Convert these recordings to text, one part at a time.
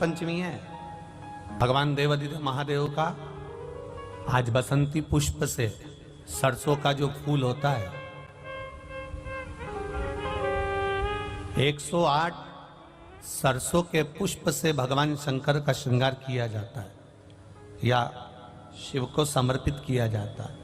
पंचमी है भगवान देवादिदेव महादेव का। आज बसंती पुष्प से सरसों का जो फूल होता है 108 सरसों के पुष्प से भगवान शंकर का श्रृंगार किया जाता है या शिव को समर्पित किया जाता है।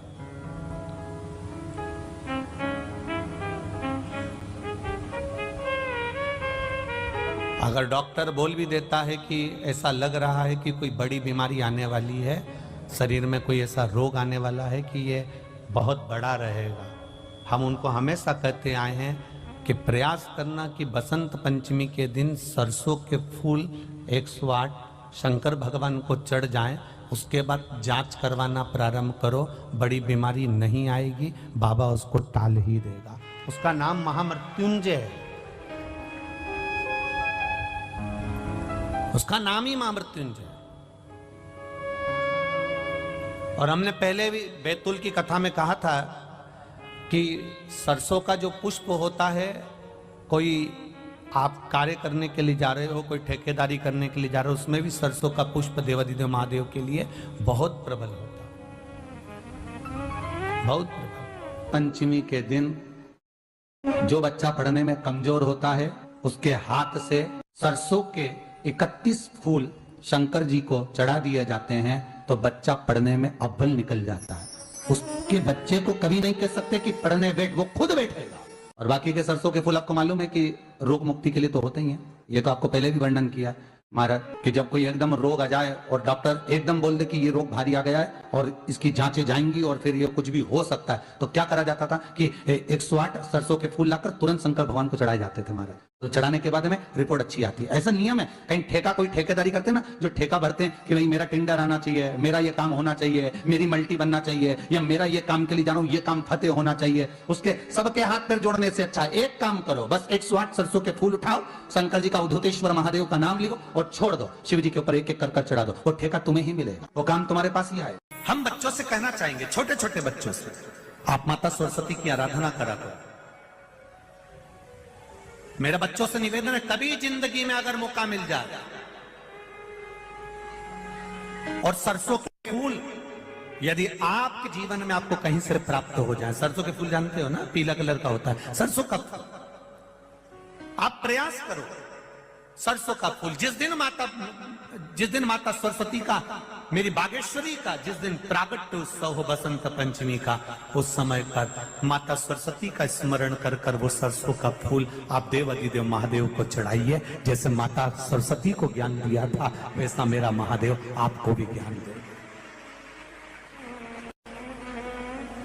अगर डॉक्टर बोल भी देता है कि ऐसा लग रहा है कि कोई बड़ी बीमारी आने वाली है, शरीर में कोई ऐसा रोग आने वाला है कि ये बहुत बड़ा रहेगा, हम उनको हमेशा कहते आए हैं कि प्रयास करना कि बसंत पंचमी के दिन सरसों के फूल 108 शंकर भगवान को चढ़ जाएं, उसके बाद जांच करवाना प्रारंभ करो, बड़ी बीमारी नहीं आएगी, बाबा उसको टाल ही देगा। उसका नाम महामृत्युंजय है, उसका नाम ही महामृत्युंजय। और हमने पहले भी बैतूल की कथा में कहा था कि सरसों का जो पुष्प होता है, कोई आप कार्य करने के लिए जा रहे हो, कोई ठेकेदारी करने के लिए जा रहे हो, उसमें भी सरसों का पुष्प देवादिदेव महादेव के लिए बहुत प्रबल होता है, बहुत प्रबल। पंचमी के दिन जो बच्चा पढ़ने में कमजोर होता है उसके हाथ से सरसों के 31 फूल शंकर जी को चढ़ा दिए जाते हैं तो बच्चा पढ़ने में अव्वल निकल जाता है। उसके बच्चे को कभी नहीं कह सकते कि पढ़ने बैठ, वो खुद बैठेगा। और बाकी के सरसों के फूल आपको मालूम है कि रोग मुक्ति के लिए तो होते ही हैं, ये तो आपको पहले भी वर्णन किया महाराज कि जब कोई एकदम रोग आ जाए और डॉक्टर एकदम बोल दे कि ये रोग भारी आ गया है और इसकी जांचें जाएंगी और फिर ये कुछ भी हो सकता है, तो क्या करा जाता था कि 108 सरसों के फूल लाकर तुरंत शंकर भगवान को चढ़ाए जाते थे महाराज। तो चढ़ाने के बाद में रिपोर्ट अच्छी आती है। ऐसा नियम है, कहीं ठेका कोई ठेकेदारी करते हैं ना, जो ठेका भरते हैं कि भाई मेरा टेंडर आना चाहिए, मेरा ये काम होना चाहिए, मेरी मल्टी बनना चाहिए, या मेरा ये काम के लिए जा रहा हूं, ये काम फतेह होना चाहिए, उसके सबके हाथ पैर जोड़ने से अच्छा एक काम करो, बस 108 सरसों के फूल उठाओ, शंकर जी का उद्धतेश्वर महादेव का नाम लिखो और छोड़ दो, शिव जी के ऊपर एक एक कर चढ़ा दो, वो ठेका तुम्हें ही मिलेगा, वो काम तुम्हारे पास ही आएगा। हम बच्चों से कहना चाहेंगे, छोटे छोटे बच्चों से, आप माता सरस्वती की आराधना करा करो। मेरे बच्चों से निवेदन है, कभी जिंदगी में अगर मौका मिल जाए और सरसों के फूल यदि आपके जीवन में आपको कहीं से प्राप्त हो जाए, सरसों के फूल जानते हो ना, पीला कलर का होता है सरसों का फूल, आप प्रयास करो सरसों का फूल। जिस दिन माता सरस्वती का, मेरी बागेश्वरी का जिस दिन प्रागट्य उत्सव हो बसंत पंचमी का, उस समय पर माता सरस्वती का स्मरण कर कर वो सरसों का फूल आप देवादिदेव महादेव को चढ़ाइए। जैसे माता सरस्वती को ज्ञान दिया था वैसा मेरा महादेव आपको भी ज्ञान दे।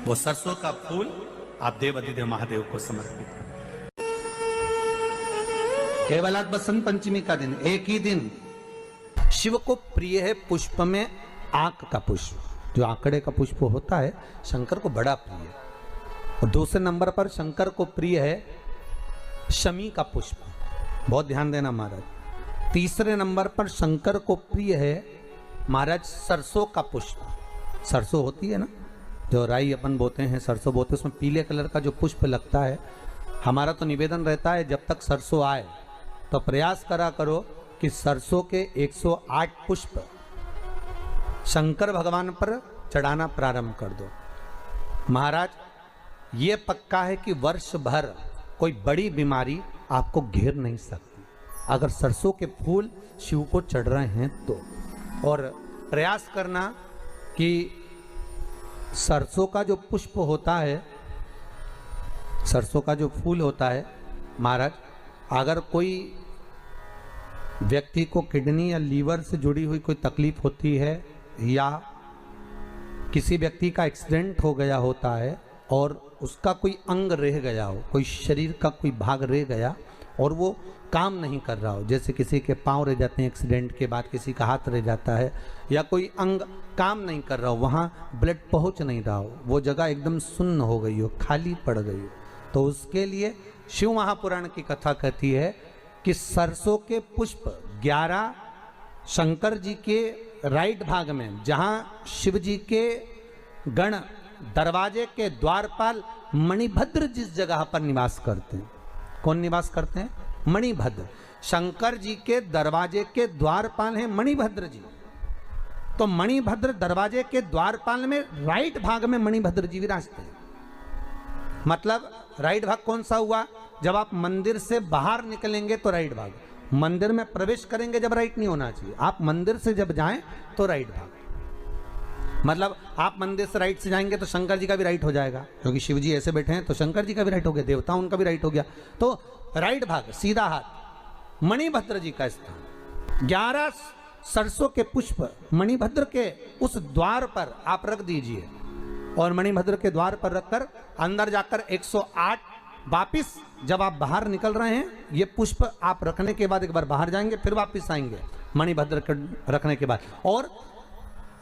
वो सरसों का फूल आप देवादिदेव महादेव को समर्पित करें। केवल आज बसंत पंचमी का दिन, एक ही दिन शिव को प्रिय है पुष्प में आंक का पुष्प, जो आंकड़े का पुष्प होता है शंकर को बड़ा प्रिय है। और दूसरे नंबर पर शंकर को प्रिय है शमी का पुष्प, बहुत ध्यान देना महाराज। तीसरे नंबर पर शंकर को प्रिय है महाराज सरसों का पुष्प। सरसों होती है ना, जो राई अपन बोते हैं, सरसों बोते हैं, उसमें पीले कलर का जो पुष्प लगता है। हमारा तो निवेदन रहता है जब तक सरसों आए तो प्रयास करा करो कि सरसों के 108 पुष्प शंकर भगवान पर चढ़ाना प्रारंभ कर दो। महाराज ये पक्का है कि वर्ष भर कोई बड़ी बीमारी आपको घेर नहीं सकती अगर सरसों के फूल शिव को चढ़ रहे हैं तो। और प्रयास करना कि सरसों का जो पुष्प होता है, सरसों का जो फूल होता है महाराज, अगर कोई व्यक्ति को किडनी या लीवर से जुड़ी हुई कोई तकलीफ होती है या किसी व्यक्ति का एक्सीडेंट हो गया होता है और उसका कोई अंग रह गया हो, कोई शरीर का कोई भाग रह गया और वो काम नहीं कर रहा हो, जैसे किसी के पांव रह जाते हैं एक्सीडेंट के बाद, किसी का हाथ रह जाता है, या कोई अंग काम नहीं कर रहा हो, वहाँ ब्लड पहुँच नहीं रहा हो, वो जगह एकदम सुन्न हो गई हो, खाली पड़ गई हो, तो उसके लिए शिव महापुराण की कथा कहती है कि सरसों के पुष्प 11 शंकर जी के राइट भाग में, जहाँ शिव जी के गण दरवाजे के द्वारपाल मणिभद्र जिस जगह पर निवास करते हैं, कौन निवास करते हैं? मणिभद्र। शंकर जी के दरवाजे के द्वारपाल हैं मणिभद्र जी। तो मणिभद्र दरवाजे के द्वारपाल में राइट भाग में मणिभद्र जी विराजते हैं। मतलब राइट भाग कौन सा हुआ? जब आप मंदिर से बाहर निकलेंगे तो राइट भाग, मंदिर में प्रवेश करेंगे जब राइट नहीं होना चाहिए, आप मंदिर से जब जाएं तो राइट भाग। मतलब आप मंदिर से राइट से जाएंगे तो शंकर जी का भी राइट हो जाएगा, क्योंकि शिव जी ऐसे बैठे हैं तो शंकर जी का भी राइट हो गया, देवता उनका भी राइट हो गया। तो राइट भाग सीधा हाथ मणिभद्र जी का स्थान। 11 सरसों के पुष्प मणिभद्र के उस द्वार पर आप रख दीजिए, और मणिभद्र के द्वार पर रखकर अंदर जाकर 108 वापिस जब आप बाहर निकल रहे हैं, ये पुष्प आप रखने के बाद एक बार बाहर जाएंगे, फिर वापिस आएंगे मणिभद्र के रखने के बाद, और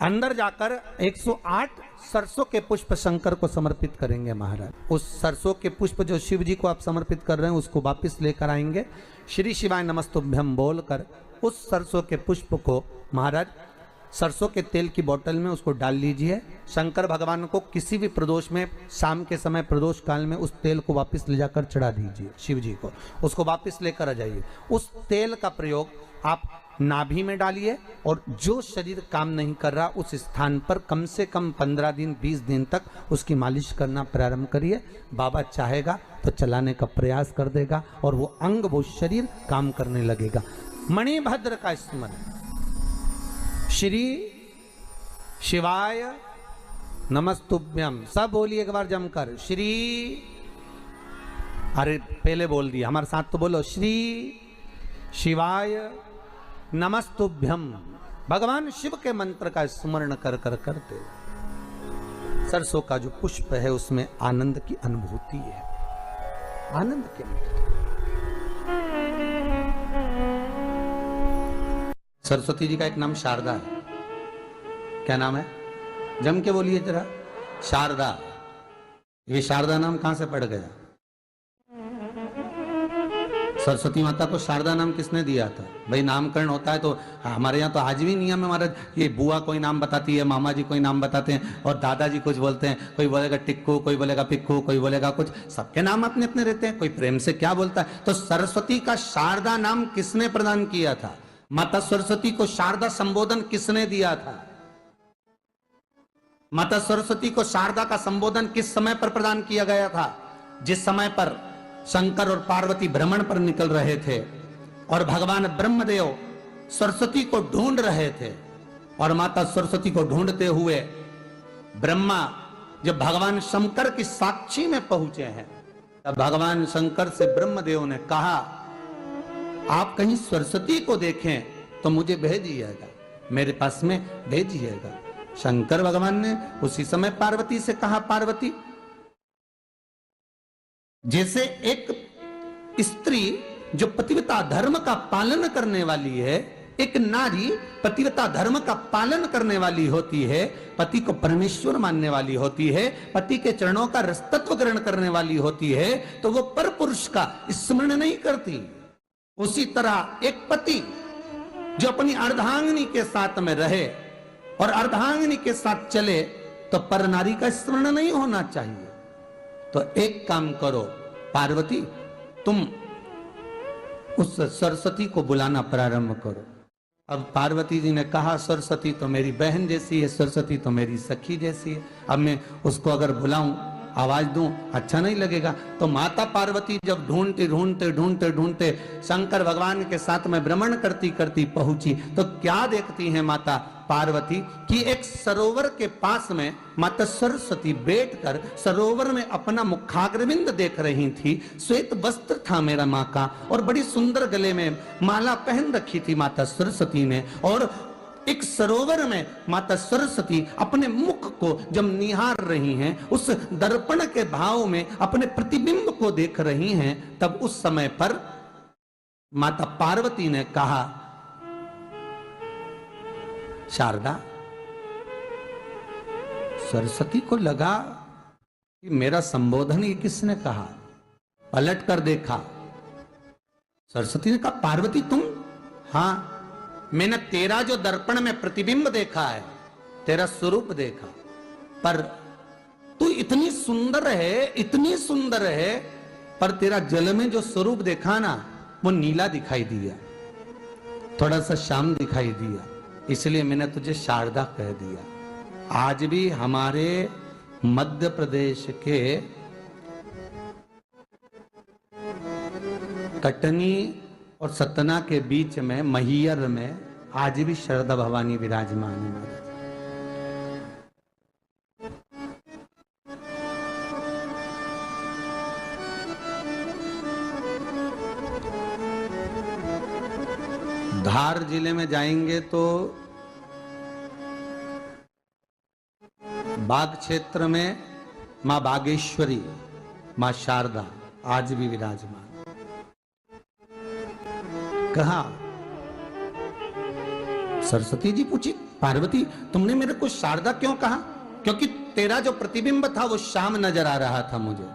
अंदर जाकर 108 सरसों के पुष्प शंकर को समर्पित करेंगे महाराज। उस सरसों के पुष्प जो शिव जी को आप समर्पित कर रहे हैं उसको वापिस लेकर आएंगे, श्री शिवाय नमस्तुभ्यम बोलकर उस सरसों के पुष्प को महाराज सरसों के तेल की बोतल में उसको डाल लीजिए। शंकर भगवान को किसी भी प्रदोष में शाम के समय प्रदोष काल में उस तेल को वापस ले जाकर चढ़ा दीजिए शिव जी को, उसको वापस लेकर आ जाइए। उस तेल का प्रयोग आप नाभि में डालिए, और जो शरीर काम नहीं कर रहा उस स्थान पर कम से कम 15 दिन 20 दिन तक उसकी मालिश करना प्रारंभ करिए। बाबा चाहेगा तो चलाने का प्रयास कर देगा और वो अंग वो शरीर काम करने लगेगा। मणिभद्र का स्मरण, श्री शिवाय नमस्तुभ्यम, सब बोलिए एक बार जमकर, श्री, अरे पहले बोल दिया, हमारे साथ तो बोलो, श्री शिवाय नमस्तुभ्यम। भगवान शिव के मंत्र का स्मरण कर कर करते सरसों का जो पुष्प है उसमें आनंद की अनुभूति है, आनंद की अनुभूति। सरस्वती जी का एक नाम शारदा है। क्या नाम है? जम के बोलिए जरा, शारदा। ये शारदा नाम कहां से पड़ गया? सरस्वती माता को शारदा नाम किसने दिया था? भाई नामकरण होता है तो हमारे यहाँ तो आज भी नियम है महाराज, ये बुआ कोई नाम बताती है, मामा जी कोई नाम बताते हैं, और दादाजी कुछ बोलते हैं, कोई बोलेगा टिक्कू, कोई बोलेगा पिक्कू, कोई बोलेगा कुछ, सबके नाम अपने अपने रहते हैं, कोई प्रेम से क्या बोलता है। तो सरस्वती का शारदा नाम किसने प्रदान किया था? माता सरस्वती को शारदा संबोधन किसने दिया था? माता सरस्वती को शारदा का संबोधन किस समय पर प्रदान किया गया था? जिस समय पर शंकर और पार्वती भ्रमण पर निकल रहे थे और भगवान ब्रह्मदेव सरस्वती को ढूंढ रहे थे, और माता सरस्वती को ढूंढते हुए ब्रह्मा जब भगवान शंकर की साक्षी में पहुंचे हैं, तब भगवान शंकर से ब्रह्मदेव ने कहा, आप कहीं सरस्वती को देखें तो मुझे भेजिएगा, मेरे पास में भेजिएगा। शंकर भगवान ने उसी समय पार्वती से कहा, पार्वती, जैसे एक स्त्री जो पतिव्रता धर्म का पालन करने वाली है, एक नारी पतिव्रता धर्म का पालन करने वाली होती है, पति को परमेश्वर मानने वाली होती है, पति के चरणों का रसतत्व ग्रहण करने वाली होती है, तो वो पर पुरुष का स्मरण नहीं करती। उसी तरह एक पति जो अपनी अर्धांगिनी के साथ में रहे और अर्धांगिनी के साथ चले, तो पर नारी का स्मरण नहीं होना चाहिए। तो एक काम करो पार्वती, तुम उस सरस्वती को बुलाना प्रारंभ करो। अब पार्वती जी ने कहा, सरस्वती तो मेरी बहन जैसी है, सरस्वती तो मेरी सखी जैसी है, अब मैं उसको अगर बुलाऊं, आवाज दूं, अच्छा नहीं लगेगा। तो माता पार्वती जब ढूंढते ढूंढते ढूंढते ढूंढते शंकर भगवान के साथ में भ्रमण करती करती पहुंची, तो क्या देखती है माता पार्वती कि एक सरोवर के पास में माता सरस्वती बैठकर सरोवर में अपना मुखाग्रविंद देख रही थी। श्वेत वस्त्र था मेरा माँ का, और बड़ी सुंदर गले में माला पहन रखी थी माता सरस्वती ने, और एक सरोवर में माता सरस्वती अपने मुख को जब निहार रही हैं, उस दर्पण के भाव में अपने प्रतिबिंब को देख रही हैं, तब उस समय पर माता पार्वती ने कहा, शारदा, सरस्वती को लगा कि मेरा संबोधन ये किसने कहा, पलट कर देखा, सरस्वती ने कहा, पार्वती तुम? हाँ, मैंने तेरा जो दर्पण में प्रतिबिंब देखा है, तेरा स्वरूप देखा, पर तू इतनी सुंदर है, इतनी सुंदर है, पर तेरा जल में जो स्वरूप देखा ना, वो नीला दिखाई दिया, थोड़ा सा श्याम दिखाई दिया, इसलिए मैंने तुझे शारदा कह दिया। आज भी हमारे मध्य प्रदेश के कटनी और सतना के बीच में महियर में आज भी शारदा भवानी विराजमान है महाराज। धार जिले में जाएंगे तो बाग क्षेत्र में मां बागेश्वरी, मां शारदा आज भी विराजमान। कहा सरस्वती जी पूछी, पार्वती तुमने मेरे को शारदा क्यों कहा? क्योंकि तेरा जो प्रतिबिंब था वो श्याम नजर आ रहा था मुझे।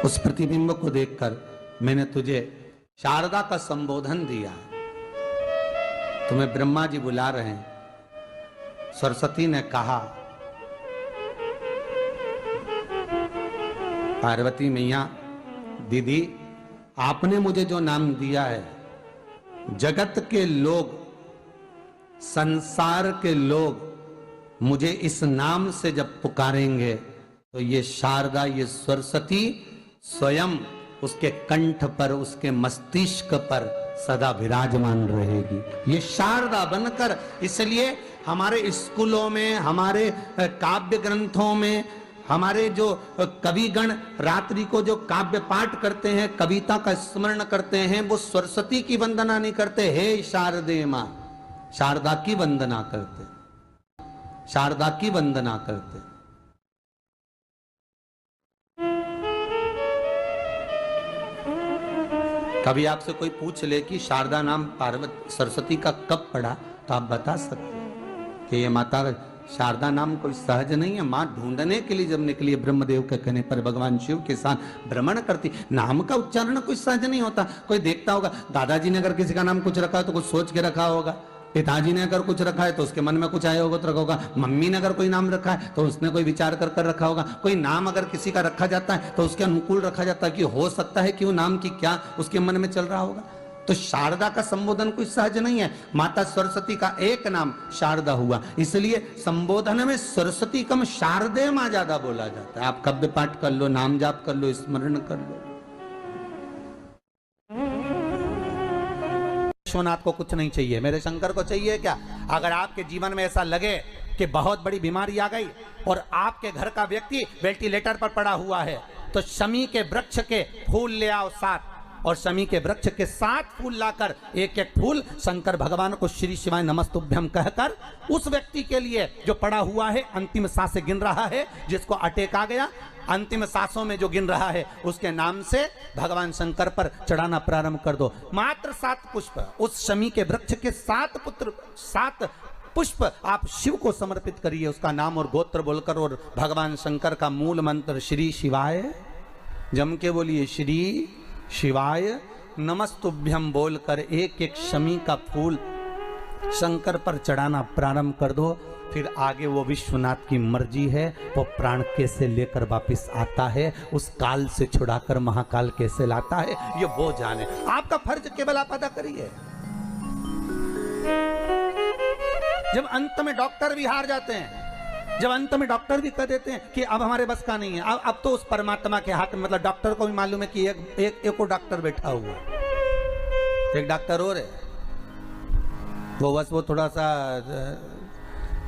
उस प्रतिबिंब को देखकर मैंने तुझे शारदा का संबोधन दिया। तुम्हें ब्रह्मा जी बुला रहे हैं। सरस्वती ने कहा, पार्वती मैया दीदी, आपने मुझे जो नाम दिया है, जगत के लोग, संसार के लोग मुझे इस नाम से जब पुकारेंगे तो ये शारदा, ये सरस्वती स्वयं उसके कंठ पर, उसके मस्तिष्क पर सदा विराजमान रहेगी, ये शारदा बनकर। इसलिए हमारे स्कूलों में, हमारे काव्य ग्रंथों में, हमारे जो कविगण रात्रि को जो काव्य पाठ करते हैं, कविता का स्मरण करते हैं, वो सरस्वती की वंदना नहीं करते, हे शारदे मां, शारदा की वंदना करते, शारदा की वंदना करते। कभी आपसे कोई पूछ ले कि शारदा नाम पार्वती सरस्वती का कब पड़ा, तो आप बता सकते हैं कि ये माता शारदा नाम कोई सहज नहीं है। मां ढूंढने के लिए जब निकली, ब्रह्मदेव के कहने पर भगवान शिव के साथ भ्रमण करती। नाम का उच्चारण कोई सहज नहीं होता। कोई देखता होगा, दादाजी ने अगर किसी का नाम कुछ रखा है तो कुछ सोच के रखा होगा, पिताजी ने अगर कुछ रखा है तो उसके मन में कुछ आया होगा तो रखा होगा, मम्मी ने अगर कोई नाम रखा है तो उसने कोई विचार कर कर रखा होगा। कोई नाम अगर किसी का रखा जाता है तो उसके अनुकूल रखा जाता है कि हो सकता है कि वो नाम की क्या उसके मन में चल रहा होगा। तो शारदा का संबोधन कोई सहज नहीं है। माता सरस्वती का एक नाम शारदा हुआ, इसलिए संबोधन में सरस्वती कम शारदे मां ज्यादा बोला जाता है। आप काव्य पाठ कर लो, नाम जाप कर लो, स्मरण कर लो। विश्वनाथ को कुछ नहीं चाहिए, मेरे शंकर को चाहिए क्या? अगर आपके जीवन में ऐसा लगे कि बहुत बड़ी बीमारी आ गई और आपके घर का व्यक्ति वेंटिलेटर पर पड़ा हुआ है, तो शमी के वृक्ष के फूल ले आओ 7, और शमी के वृक्ष के 7 फूल लाकर एक एक फूल शंकर भगवान को श्री शिवाय नमस्तुभ्यम कहकर उस व्यक्ति के लिए जो पड़ा हुआ है, अंतिम सांसें गिन रहा है, जिसको अटैक आ गया, अंतिम सांसों में जो गिन रहा है, उसके नाम से भगवान शंकर पर चढ़ाना प्रारंभ कर दो। मात्र 7 पुष्प, उस शमी के वृक्ष के 7 पुष्प आप शिव को समर्पित करिए, उसका नाम और गोत्र बोलकर, और भगवान शंकर का मूल मंत्र श्री शिवाय, जम के बोलिए श्री शिवाय नमस्तुभ्यम बोलकर एक एक शमी का फूल शंकर पर चढ़ाना प्रारंभ कर दो। फिर आगे वो विश्वनाथ की मर्जी है, वो प्राण कैसे लेकर वापस आता है, उस काल से छुड़ाकर महाकाल कैसे लाता है, ये वो जाने। आपका फर्ज केवल आप अदा करिए। जब अंत में डॉक्टर भी हार जाते हैं, जब अंत में डॉक्टर भी कह देते हैं कि अब हमारे बस का नहीं है, अब तो उस परमात्मा के हाथ में, मतलब डॉक्टर को भी मालूम है कि एक और डॉक्टर बैठा हुआ, एक डॉक्टर और है, वो बस वो थोड़ा सा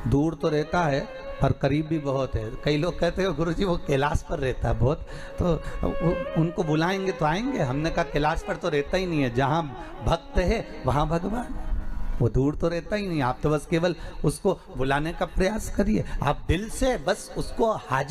दूर तो रहता है पर करीब भी बहुत है। कई लोग कहते हैं गुरुजी वो कैलाश पर रहता है बहुत, तो उनको बुलाएंगे तो आएंगे। हमने कहा कैलाश पर तो रहता ही नहीं है, जहाँ भक्त है वहाँ भगवान, वो दूर तो रहता ही नहीं। आप तो बस केवल उसको बुलाने का प्रयास करिए, आप दिल से बस उसको हाजिर